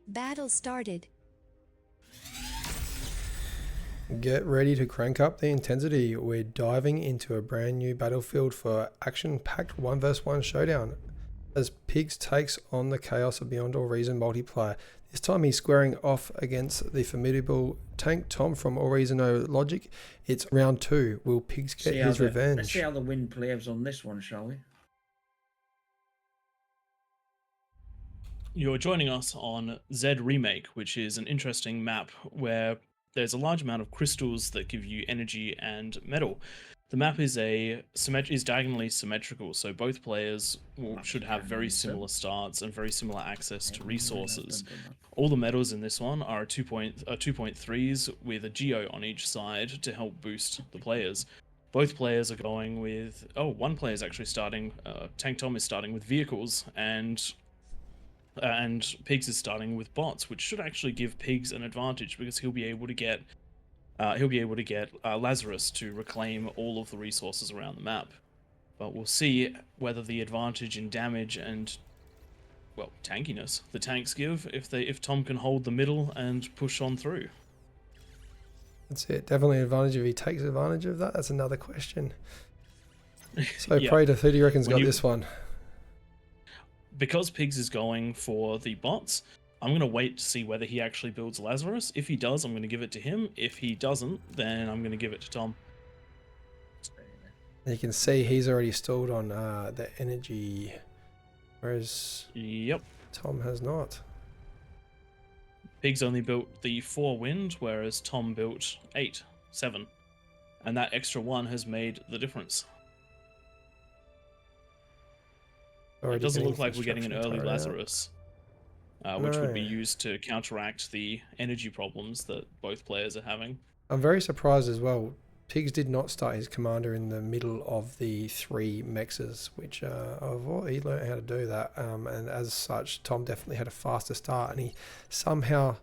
Battle started. Get ready to crank up the intensity. We're diving into a brand new battlefield for action-packed 1 vs 1 showdown as Pigz takes on the chaos of Beyond All Reason multiplayer. This time he's squaring off against the formidable TANKTOM from AllReasonNoLogic. It's round 2. Will Pigz get his revenge? Let's see how the wind plays on this one, shall we? You're joining us on Remake, which is an interesting map where there's a large amount of crystals that give you energy and metal. The map is diagonally symmetrical, so both players should have very similar starts and very similar access to resources. All the metals in this one are 2.3s with a geo on each side to help boost the players. Both players are going with... Oh, one player is actually starting... TANKTOM is starting with vehicles, and Pigz is starting with bots, which should actually give Pigz an advantage because he'll be able to get Lazarus to reclaim all of the resources around the map. But we'll see whether the advantage in damage and, well, tankiness the tanks give if Tom can hold the middle and push on through. That's it. Definitely an advantage if he takes advantage of that. That's another question. So Yeah. Prater 30 reckons got this one. Because Pigz is going for the bots, I'm going to wait to see whether he actually builds Lazarus. If he does, I'm going to give it to him. If he doesn't, then I'm going to give it to Tom. You can see he's already stalled on the energy, whereas Yep. Tom has not. Pigz only built the 4 wind, whereas Tom built 7. And that extra 1 has made the difference. It doesn't look like we're getting an early Lazarus, which would be used to counteract the energy problems that both players are having. I'm very surprised as well. Pigz did not start his commander in the middle of the 3 mexes, which he learned how to do that. And as such, Tom definitely had a faster start, and he somehow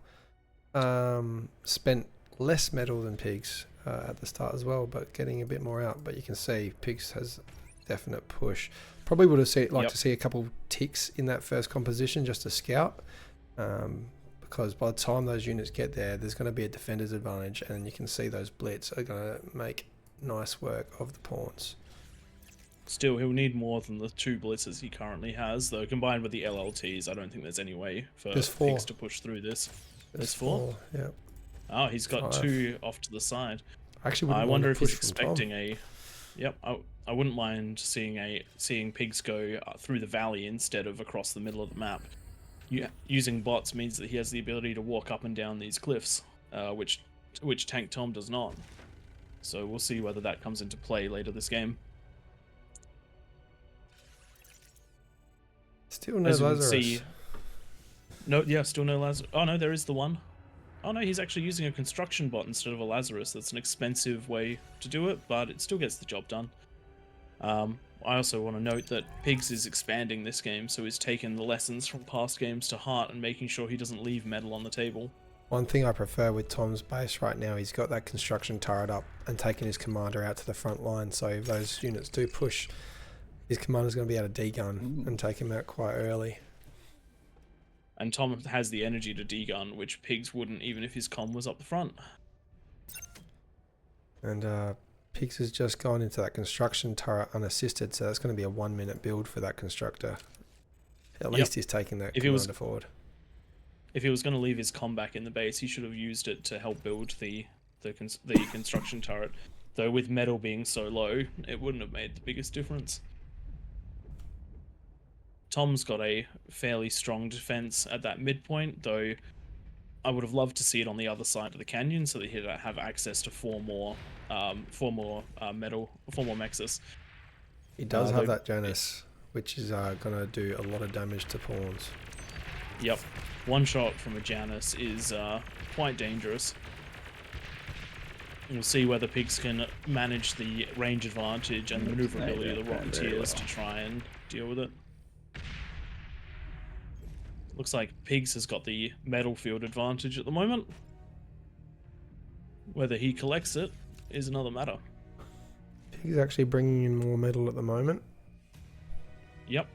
spent less metal than Pigz at the start as well, but getting a bit more out. But you can see Pigz has definite push. Probably would have liked to see a couple ticks in that first composition just to scout, because by the time those units get there, there's going to be a defender's advantage, and you can see those blitz are going to make nice work of the pawns. Still, he'll need more than the 2 blitzes he currently has, though combined with the LLTs, I don't think there's any way for Pigz to push through this. There's 4? Yeah. Oh, he's got 2 off to the side. Actually, I wonder if he's expecting a... Yep, I wouldn't mind seeing Pigz go through the valley instead of across the middle of the map. Using bots means that he has the ability to walk up and down these cliffs, which TANKTOM does not. So we'll see whether that comes into play later this game. Still no Lazarus. Still no Lazarus. Oh no, there is the one. Oh no, he's actually using a construction bot instead of a Lazarus. That's an expensive way to do it, but it still gets the job done. I also want to note that Pigz is expanding this game, so he's taken the lessons from past games to heart and making sure he doesn't leave metal on the table. One thing I prefer with Tom's base right now, he's got that construction turret up and taking his commander out to the front line, so if those units do push, his commander's going to be able to degun and take him out quite early. And Tom has the energy to degun, which Pigz wouldn't even if his comm was up the front. And Pigz has just gone into that construction turret unassisted, so that's going to be a 1-minute build for that constructor. At least he's taking that commander forward. If he was going to leave his comm back in the base, he should have used it to help build the construction turret. Though with metal being so low, it wouldn't have made the biggest difference. Tom's got a fairly strong defense at that midpoint, though I would have loved to see it on the other side of the canyon so that he'd have access to 4 more mexes. He does have that Janus, which is going to do a lot of damage to pawns. Yep, 1 shot from a Janus is quite dangerous. We'll see whether Pigz can manage the range advantage and the maneuverability of the Rocketeers to try and deal with it. Looks like Pigz has got the metal field advantage at the moment. Whether he collects it is another matter. Pigz actually bringing in more metal at the moment. Yep.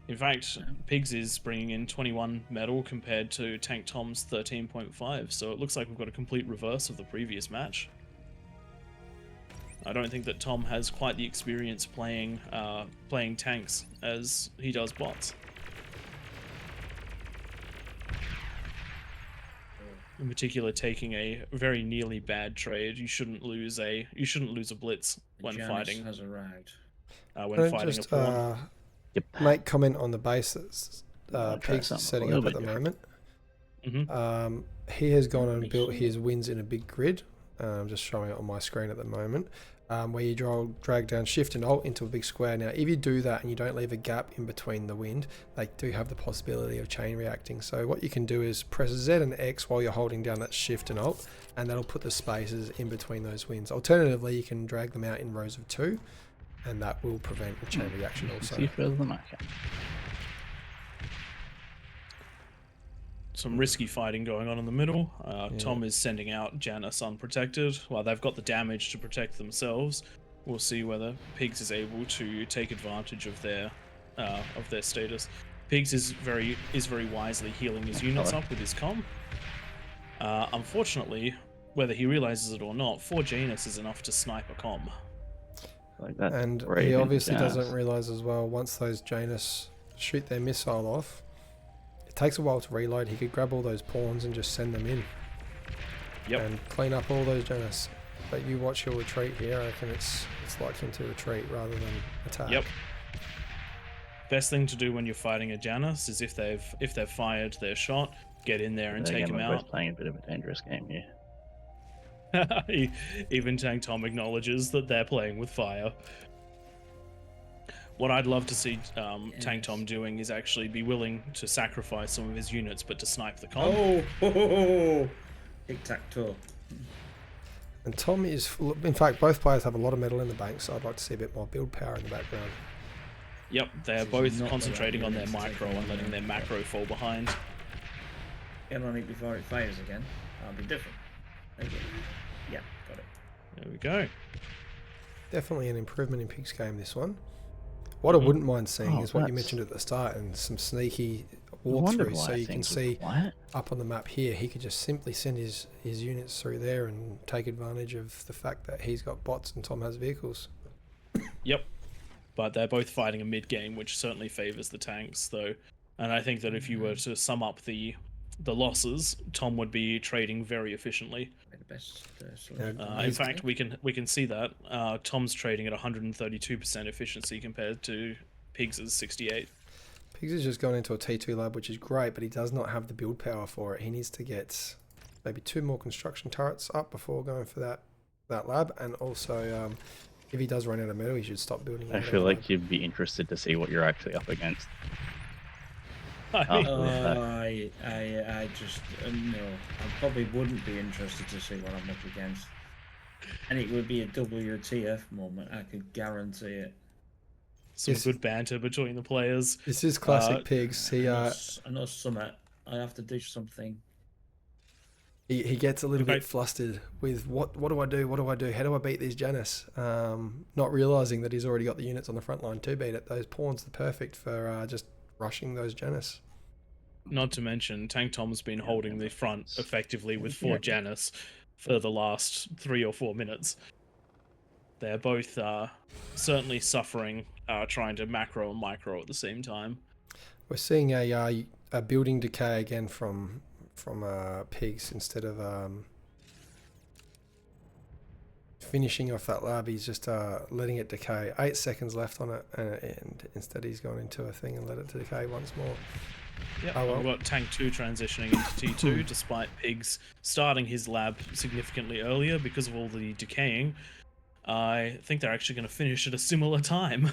In fact, Pigz is bringing in 21 metal compared to TANKTOM's 13.5, so it looks like we've got a complete reverse of the previous match. I don't think that Tom has quite the experience playing tanks as he does bots. In particular, taking a very nearly bad trade. You shouldn't lose a blitz when Janus fighting. has arrived. When fighting just, a pawn. make comment on the base that try Pigz is something a setting little up at bit the moment. Mm-hmm. He has gone and Makes built sense. his wins in a big grid. I'm just showing it on my screen at the moment. Where you drag down Shift and Alt into a big square. Now, if you do that and you don't leave a gap in between the wind, they do have the possibility of chain reacting. So what you can do is press Z and X while you're holding down that Shift and Alt, and that'll put the spaces in between those winds. Alternatively, you can drag them out in rows of 2, and that will prevent a chain reaction also. See further than I can. Some risky fighting going on in the middle. Tom is sending out Janus unprotected. While they've got the damage to protect themselves, we'll see whether Pigz is able to take advantage of their status. Pigz is very wisely healing his units up with his comm. Unfortunately, whether he realizes it or not, 4 Janus is enough to snipe a comm. Like that. And he obviously doesn't realize as well, once those Janus shoot their missile off, it takes a while to reload. He could grab all those pawns and just send them in. Yep. And clean up all those Janus. But you watch your retreat here, I reckon it's like him to retreat rather than attack. Yep. Best thing to do when you're fighting a Janus is if they've fired their shot, get in there and take him out. Playing a bit of a dangerous game here. Even TANKTOM acknowledges that they're playing with fire. What I'd love to see TANKTOM doing is actually be willing to sacrifice some of his units, but to snipe the comm. Oh, tic-tac-toe. And Tom is, in fact, both players have a lot of metal in the bank, so I'd like to see a bit more build power in the background. Yep, they're This is both not the concentrating right on their unit to take micro on and letting the their macro fall behind. Get on it before it fires again. That'll be different. There you go. Yeah, got it. There we go. Definitely an improvement in Pig's game, this one. What I wouldn't mind seeing is what you that's- mentioned at the start, and some sneaky I wonder walkthroughs, why so you can things were see quiet. up on the map here, he could just simply send his units through there and take advantage of the fact that he's got bots and Tom has vehicles. Yep. But they're both fighting a mid game, which certainly favors the tanks, though. And I think that if you were to sum up the losses, Tom would be trading very efficiently. The best Yeah, In he's- fact, we can see that Tom's trading at 132% efficiency compared to Pigz's 68. Pigz has just gone into a T2 lab, which is great, but he does not have the build power for it. He needs to get maybe 2 more construction turrets up before going for that lab, and also if he does run out of metal, he should stop building. I out feel of like lab. you'd be interested to see what you're actually up against. I mean, I just no. I probably wouldn't be interested to see what I'm up against, and it would be a WTF moment. I could guarantee it. some Yes. good banter between the players. This is classic Pigz. I know Summit. I have to do something. He gets a little Okay. bit flustered with what do I do? What do I do? How do I beat these Janus? Not realizing that he's already got the units on the front line to beat it. Those pawns are perfect for just rushing those Janus. Not to mention, TANKTOM's been holding the front effectively with 4 Yeah. Janus for the last 3 or 4 minutes. They're both certainly suffering, trying to macro and micro at the same time. We're seeing a building decay again from Pigz instead of finishing off that lab. He's just letting it decay. 8 seconds left on it, and instead he's gone into a thing and let it decay once more. Yeah, Oh, well. we've got Tank 2 transitioning into T2, despite Pigz starting his lab significantly earlier because of all the decaying. I think they're actually going to finish at a similar time.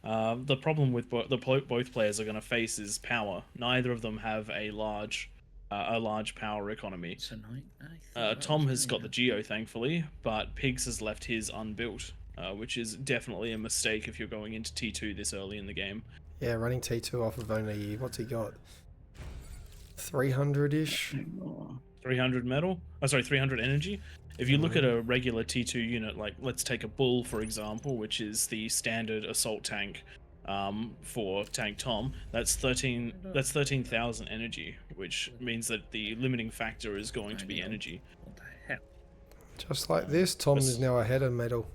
The problem with both players are going to face is power. Neither of them have a large power economy. Tonight, Tom has got the Geo, thankfully, but Pigz has left his unbuilt, which is definitely a mistake if you're going into T2 this early in the game. Yeah, running T2 off of only, what's he got? 300-ish? 300 metal? Oh, sorry, 300 energy. If you look at a regular T2 unit, like let's take a Bull for example, which is the standard assault tank, for TANKTOM. That's 13,000 energy, which means that the limiting factor is going to be energy. What the hell? Just like this, Tom is now ahead of medal.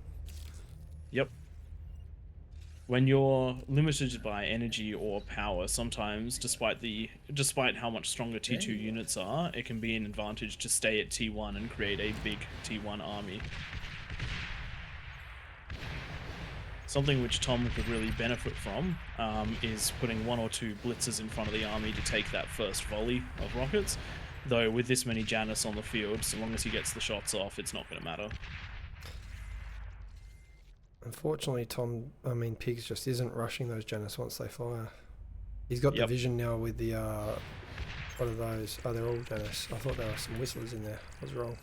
Yep. When you're limited by energy or power, sometimes, despite how much stronger T2 units are, it can be an advantage to stay at T1 and create a big T1 army. Something which Tom could really benefit from is putting 1 or 2 blitzers in front of the army to take that first volley of rockets. Though with this many Janus on the field, so long as he gets the shots off, it's not going to matter. Unfortunately, Pigz just isn't rushing those Janus once they fire. He's got the vision now with the, what are those? Oh, they're all Janus. I thought there were some whistlers in there. I was wrong.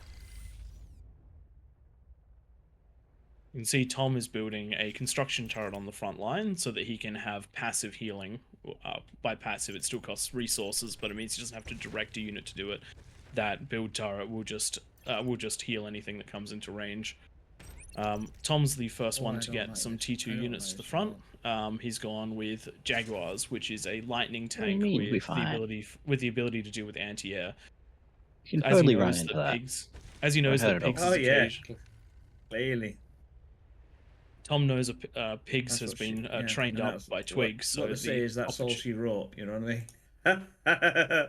You can see Tom is building a construction turret on the front line so that he can have passive healing. By passive, it still costs resources, but it means he doesn't have to direct a unit to do it. That build turret will just heal anything that comes into range. Tom's the first one to get some T2 units to the front. He's gone with Jaguars, which is a lightning tank with the ability to deal with anti-air. You can totally run into that. As you know, Clearly. Tom knows Pigz has been trained up by Twig. So what they say is that's all she wrote, you know what I mean?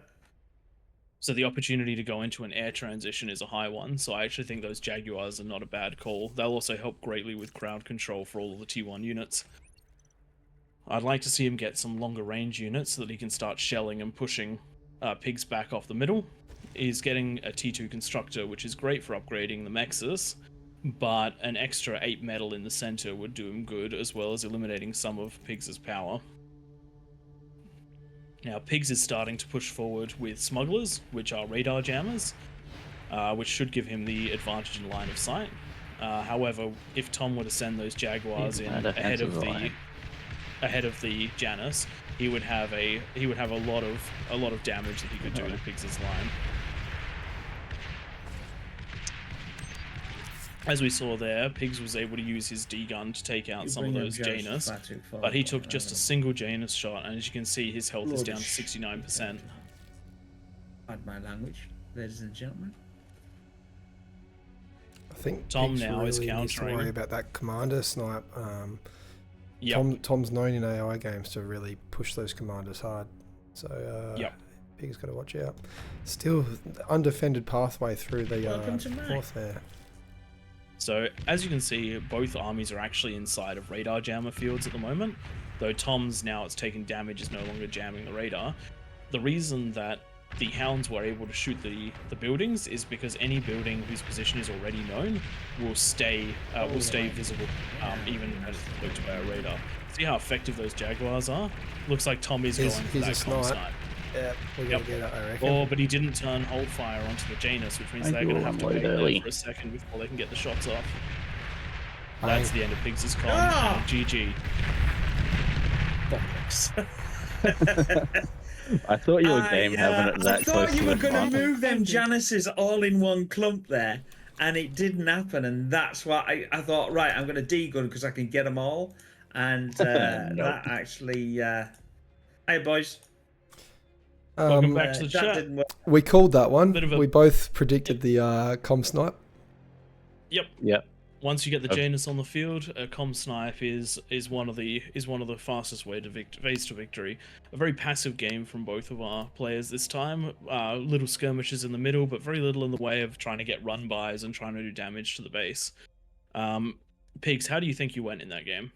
So the opportunity to go into an air transition is a high one, so I actually think those Jaguars are not a bad call. They'll also help greatly with crowd control for all of the T1 units. I'd like to see him get some longer range units so that he can start shelling and pushing Pigz back off the middle. He's getting a T2 constructor, which is great for upgrading the Mexus, but an extra 8 metal in the center would do him good, as well as eliminating some of Pigz's power. Now, Pigz is starting to push forward with smugglers, which are radar jammers, which should give him the advantage in line of sight. However, if Tom were to send those Jaguars in ahead of the Janus, he would have a lot of damage that he could do to Pigz's line. As we saw there, Pigz was able to use his D-gun to take out some of those Janus, but he took just a single Janus shot, and as you can see, his health is down to 69%. Pardon my language, ladies and gentlemen. I think Tom Pigz now really is needs to countering. worry about that commander snipe. Yep. Tom's known in AI games to really push those commanders hard, so Pig's got to watch out. Still undefended pathway through the fourth there. So, as you can see, both armies are actually inside of radar jammer fields at the moment, though Tom's, now it's taken damage, is no longer jamming the radar. The reason that the Hounds were able to shoot the buildings is because any building whose position is already known will stay visible, even as it's looked by a radar. See how effective those Jaguars are? Looks like Tom is going for that comm snipe. Yeah, we're going to get it, I reckon. Oh, but he didn't turn hold fire onto the Janus, which means they're going to have to wait there for a second before they can get the shots off. That's the end of Pigz's comm. GG. I thought you were game having it that close to the front. I thought you were going to move them Januses all in one clump there, and it didn't happen, and that's why I thought, right, I'm going to D-gun because I can get them all, and that actually... Hey, boys. Welcome back to the chat. We called that one. We both predicted the comm snipe. Yep. Once you get the Janus on the field, a comm snipe is one of the fastest ways to victory. A very passive game from both of our players this time. Little skirmishes in the middle, but very little in the way of trying to get run bys and trying to do damage to the base. Pigz, how do you think you went in that game?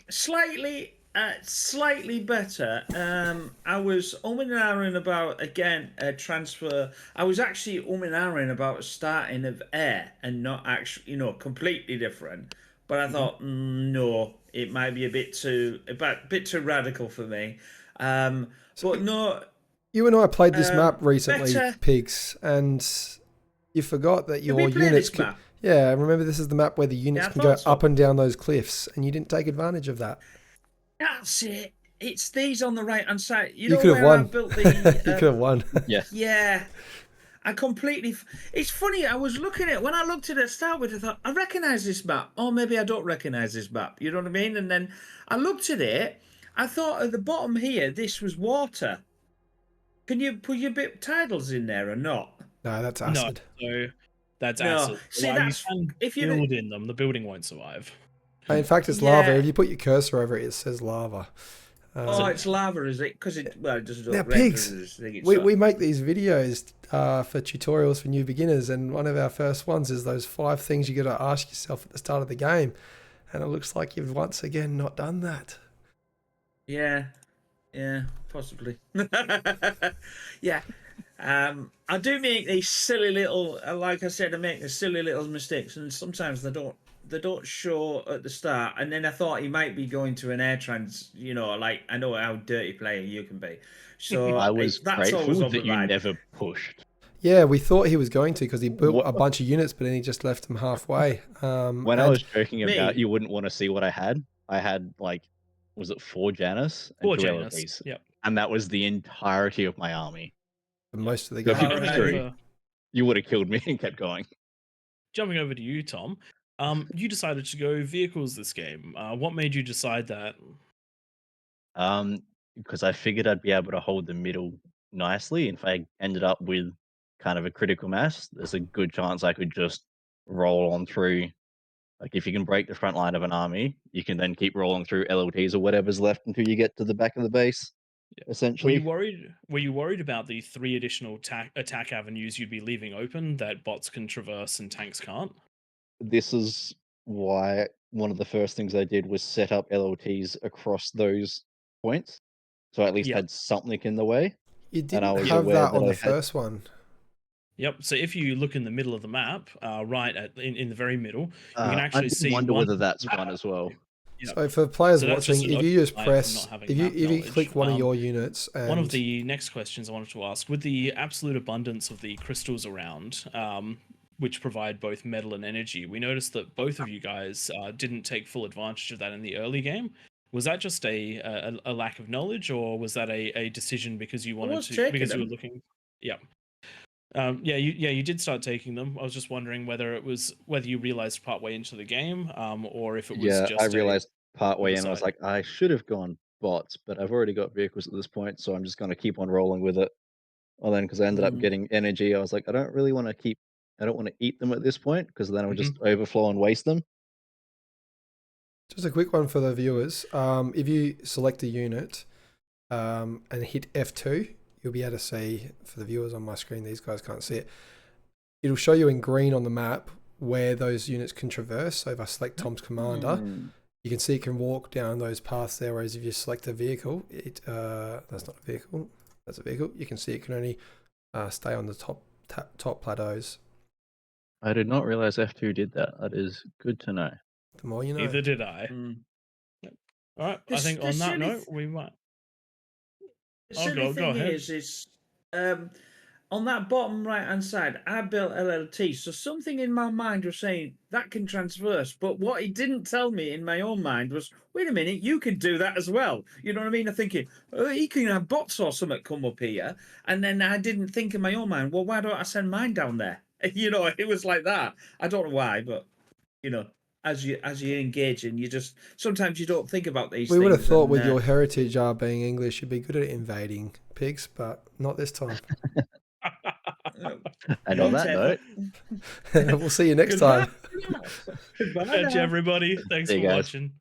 Slightly better. I was umming and ahhing about, again, a transfer. I was actually umming and ahhing about starting of air and not actually, completely different. But I thought, no, it might be a bit too radical for me. But no. You and I played this map recently, Pigz, and you forgot that your units can... Yeah, remember this is the map where the units can go up and down those cliffs, and you didn't take advantage of that. That's it. It's these on the right hand side. You could have won. You could have won. Yeah. Yeah. I completely. It's funny. I was looking at when I looked at it to start with. I thought I recognise this map, or maybe I don't recognise this map. You know what I mean? And then I looked at it. I thought at the bottom here, this was water. Can you put your bit titles in there or not? No, that's acid. No, so that's No. acid. See, While that's you can if you build in them, the building won't survive. In fact, it's lava. If you put your cursor over it, it says lava. Oh, it's lava, is it? Because it doesn't. Now, Pigz, we make these videos for tutorials for new beginners, and one of our first ones is those 5 things you got to ask yourself at the start of the game, and it looks like you've once again not done that. Yeah, possibly. Yeah, I do make these silly little, like I said, I make the silly little mistakes, and sometimes they don't show at the start. And then I thought he might be going to an air trans, like I know how dirty player you can be. So I was that's grateful always that you never pushed. Yeah, we thought he was going to because he built a bunch of units, but then he just left them halfway. When I was joking about you wouldn't want to see what I had like, was it 4 Janus and 4 2 Janus. LPs? Yep. And that was the entirety of my army. Most of the So if you game. pushed through, you would have killed me and kept going. Jumping over to you, Tom. You decided to go vehicles this game. What made you decide that? Because I figured I'd be able to hold the middle nicely. If I ended up with kind of a critical mass, there's a good chance I could just roll on through. Like if you can break the front line of an army, you can then keep rolling through LLTs or whatever's left until you get to the back of the base. Yeah. Essentially, were you worried about the 3 additional attack avenues you'd be leaving open that bots can traverse and tanks can't? This is why one of the first things I did was set up LLTs across those points, so I at least had something in the way. You didn't have that on the first one. Yep. So if you look in the middle of the map, right in the very middle, you can actually see. I wonder whether that's one as well. Yep. So for players watching, if you just press, if you click one of your units, and one of the next questions I wanted to ask, with the absolute abundance of the crystals around, which provide both metal and energy, we noticed that both of you guys didn't take full advantage of that in the early game. Was that just a lack of knowledge, or was that a decision because you wanted to, because you were looking? Yeah. You did start taking them. I was just wondering whether you realized partway into the game, or if it was just. I realized partway in. I was like, I should have gone bots, but I've already got vehicles at this point, so I'm just going to keep on rolling with it. Well, then because I ended up getting energy, I was like, I don't want to eat them at this point because then I'll just overflow and waste them. Just a quick one for the viewers. If you select a unit and hit F2, you'll be able to see, for the viewers on my screen, these guys can't see it, it'll show you in green on the map where those units can traverse. So if I select Tom's commander, you can see it can walk down those paths there, whereas if you select a vehicle, that's not a vehicle, that's a vehicle, you can see it can only stay on the top plateaus. I did not realize F2 did that. That is good to know. The more you know. Neither did I. Yep. All right, I think on that note, we might. The silly thing is on that bottom right hand side, I built LLT, so something in my mind was saying that can transverse. But what he didn't tell me in my own mind was, wait a minute, you can do that as well. You know what I mean? I'm thinking, oh, he can have bots or something come up here, and then I didn't think in my own mind, well, why don't I send mine down there? It was like that. I don't know why, but as you engage in, you just sometimes you don't think about these things. We would have thought with your heritage being English, you'd be good at invading Pigz, but not this time. And on that note, we'll see you next time. Goodbye, everybody. Thanks for watching.